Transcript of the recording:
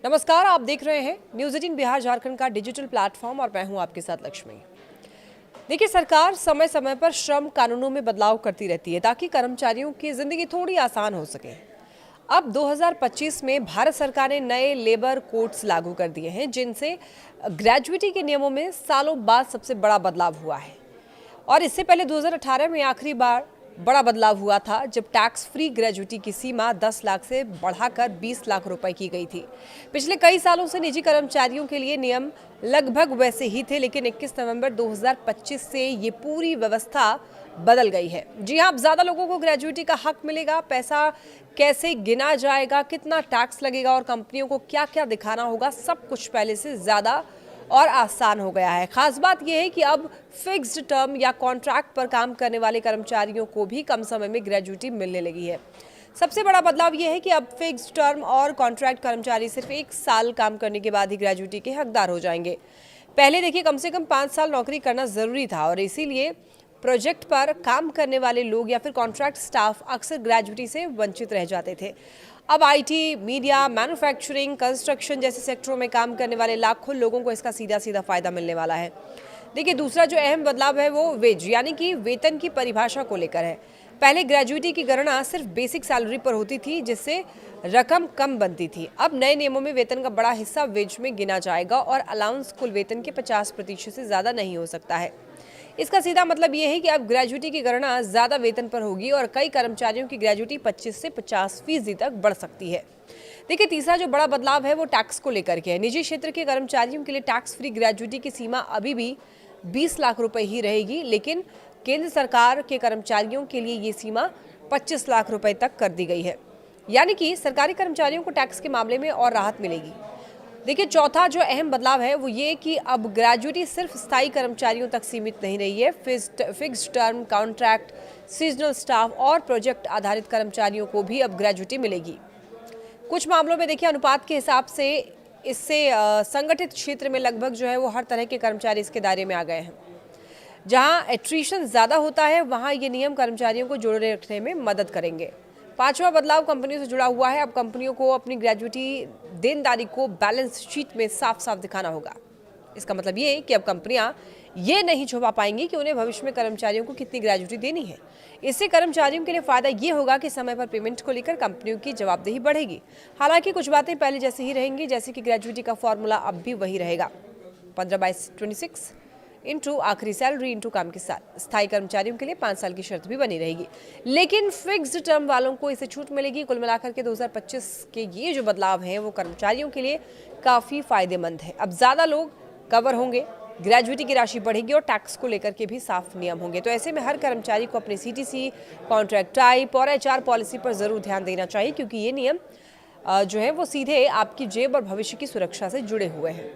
नमस्कार, आप देख रहे हैं न्यूज़ 18 बिहार झारखंड का डिजिटल प्लेटफॉर्म और मैं हूं आपके साथ लक्ष्मी। देखिए, सरकार समय समय पर श्रम कानूनों में बदलाव करती रहती है ताकि कर्मचारियों की जिंदगी थोड़ी आसान हो सके। अब 2025 में भारत सरकार ने नए लेबर कोड्स लागू कर दिए हैं, जिनसे ग्रेजुएटी के नियमों में सालों बाद सबसे बड़ा बदलाव हुआ है। और इससे पहले 2018 में आखिरी बार बड़ा बदलाव हुआ था, जब टैक्स फ्री ग्रेजुएटी की सीमा 10 लाख से बढ़ाकर 20 लाख रुपए की गई थी। पिछले कई सालों से निजी कर्मचारियों के लिए नियम लगभग वैसे ही थे, लेकिन 21 नवंबर 2025 से ये पूरी व्यवस्था बदल गई है। जी हाँ, अब ज्यादा लोगों को ग्रेजुएटी का हक मिलेगा। पैसा कैसे गिना जाएगा, कितना टैक्स लगेगा और कंपनियों को क्या क्या दिखाना होगा, सब कुछ पहले से ज्यादा और आसान हो गया है। खास बात यह है कि अब फिक्स्ड टर्म या कॉन्ट्रैक्ट पर काम करने वाले कर्मचारियों को भी कम समय में ग्रेजुएटी मिलने लगी है। सबसे बड़ा बदलाव यह है कि अब फिक्स्ड टर्म और कॉन्ट्रैक्ट कर्मचारी सिर्फ 1 साल काम करने के बाद ही ग्रेजुएटी के हकदार हो जाएंगे। पहले देखिए, कम से कम 5 साल नौकरी करना जरूरी था और इसीलिए प्रोजेक्ट पर काम करने वाले लोग या फिर कॉन्ट्रैक्ट स्टाफ अक्सर ग्रेजुएटी से वंचित रह जाते थे। अब आईटी, मीडिया, मैन्युफैक्चरिंग, कंस्ट्रक्शन जैसे सेक्टरों में काम करने वाले लाखों लोगों को इसका सीधा सीधा फायदा मिलने वाला है। देखिए, दूसरा जो अहम बदलाव है वो वेज यानी कि वेतन की परिभाषा को लेकर है। पहले ग्रेजुएटी की गणना सिर्फ बेसिक सैलरी पर होती थी, जिससे रकम कम बनती थी। अब नए नियमों में वेतन का बड़ा हिस्सा वेज में गिना जाएगा और अलाउंस कुल वेतन के 50% से ज्यादा नहीं हो सकता है। इसका सीधा मतलब यह है कि अब ग्रेजुएटी की गणना ज्यादा वेतन पर होगी और कई कर्मचारियों की ग्रेजुएटी 25 से 50% तक बढ़ सकती है। देखिए, तीसरा जो बड़ा बदलाव है वो टैक्स को लेकर के है। निजी क्षेत्र के कर्मचारियों के लिए टैक्स फ्री ग्रेजुएटी की सीमा अभी भी 20 लाख रुपए ही रहेगी, लेकिन केंद्र सरकार के कर्मचारियों के लिए ये सीमा 25 लाख रुपए तक कर दी गई है। यानी कि सरकारी कर्मचारियों को टैक्स के मामले में और राहत मिलेगी। देखिए, चौथा जो अहम बदलाव है वो ये कि अब ग्रेजुएटी सिर्फ स्थायी कर्मचारियों तक सीमित नहीं रही है। Fixed term, contract, seasonal staff और प्रोजेक्ट आधारित कर्मचारियों को भी अब ग्रेजुएटी मिलेगी। कुछ मामलों में देखिए, अनुपात के हिसाब से इससे संगठित क्षेत्र में लगभग जो है वो हर तरह के कर्मचारी इसके दायरे में आ गए हैं। जहां एट्रिशन ज्यादा होता है, वहां ये नियम कर्मचारियों को जोड़े रखने में मदद करेंगे। पांचवा बदलाव कंपनियों से जुड़ा हुआ है। अब कंपनियों को अपनी ग्रेजुएटी देनदारी को बैलेंस शीट में साफ साफ दिखाना होगा। इसका मतलब ये है कि अब कंपनियां ये नहीं छुपा पाएंगी कि उन्हें भविष्य में कर्मचारियों को कितनी ग्रेजुएटी देनी है। इससे कर्मचारियों के लिए फायदा ये होगा कि समय पर पेमेंट को लेकर कंपनियों की जवाबदेही बढ़ेगी। हालांकि कुछ बातें पहले जैसे ही रहेंगी, जैसे कि ग्रेजुएटी का फॉर्मूला अब भी वही रहेगा, 15/26 इंटू आखिरी सैलरी इंटू काम के साथ। स्थायी कर्मचारियों के लिए 5 साल की शर्त भी बनी रहेगी, लेकिन फिक्स्ड टर्म वालों को इसे छूट मिलेगी। कुल मिलाकर के 2025 के ये जो बदलाव हैं वो कर्मचारियों के लिए काफी फायदेमंद है। अब ज्यादा लोग कवर होंगे, ग्रेजुएटी की राशि बढ़ेगी और टैक्स को लेकर के भी साफ नियम होंगे। तो ऐसे में हर कर्मचारी को अपने सीटीसी, कॉन्ट्रैक्ट टाइप और एचआर पॉलिसी पर जरूर ध्यान देना चाहिए, क्योंकि ये नियम जो है वो सीधे आपकी जेब और भविष्य की सुरक्षा से जुड़े हुए हैं।